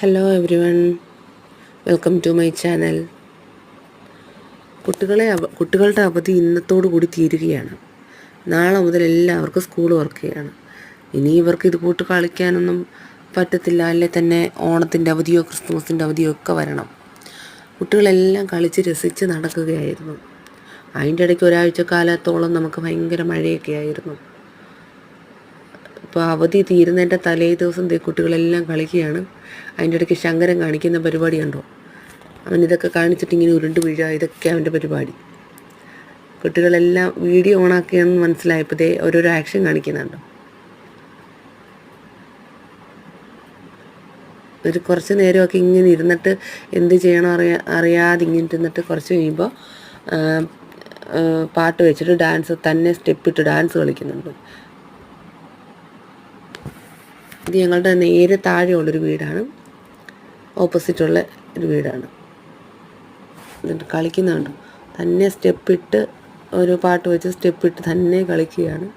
Hello everyone, welcome to my channel. കുട്ടികളുടെ അവധി ഇന്നത്തോടു കൂടി തീരുകയാണ്. നാളെ മുതൽ എല്ലാവർക്കും സ്കൂൾ വർക്ക് ചെയ്യാണ്. ഇനി ഇവർക്ക് ഇത് കൂട്ട് കളിക്കാനൊന്നും പറ്റത്തില്ല. അല്ലേ തന്നെ ഓണത്തിൻ്റെ അവധിയോ ക്രിസ്മസിൻ്റെ അവധിയോ ഒക്കെ വരണം. കുട്ടികളെല്ലാം കളിച്ച് രസിച്ച് നടക്കുകയായിരുന്നു. അതിൻ്റെ ഇടയ്ക്ക് ഒരാഴ്ച കാലത്തോളം നമുക്ക് ഭയങ്കര മഴയൊക്കെ ആയിരുന്നു. ഇപ്പോൾ അവധി തീരുന്നതിൻ്റെ തലേ ദിവസം കുട്ടികളെല്ലാം കളിക്കുകയാണ്. അതിൻ്റെ ഇടയ്ക്ക് ശങ്കരൻ കാണിക്കുന്ന പരിപാടി ഉണ്ടോ, അവൻ ഇതൊക്കെ കാണിച്ചിട്ട് ഇങ്ങനെ ഉരുണ്ട് വീഴുക, ഇതൊക്കെ അവൻ്റെ പരിപാടി. കുട്ടികളെല്ലാം വീഡിയോ ഓണാക്കിയാണെന്ന് മനസ്സിലായപ്പോൾ ഓരോരോ ആക്ഷൻ കാണിക്കുന്നുണ്ടോ. ഒരു കുറച്ച് നേരമൊക്കെ ഇങ്ങനെ ഇരുന്നിട്ട് എന്ത് ചെയ്യണോ അറിയാതെ ഇങ്ങനെ ഇരുന്നിട്ട് കുറച്ച് കഴിയുമ്പോൾ പാട്ട് വെച്ചിട്ട് ഡാൻസ് തന്നെ സ്റ്റെപ്പിട്ട് ഡാൻസ് കളിക്കുന്നുണ്ട്. ഇത് ഞങ്ങളുടെ നേരെ താഴെയുള്ളൊരു വീടാണ്, ഓപ്പോസിറ്റുള്ള ഒരു വീടാണ്. എന്നിട്ട് കളിക്കുന്നുണ്ട്, തന്നെ സ്റ്റെപ്പിട്ട് ഒരു പാട്ട് വെച്ച് സ്റ്റെപ്പിട്ട് തന്നെ കളിക്കുകയാണ്.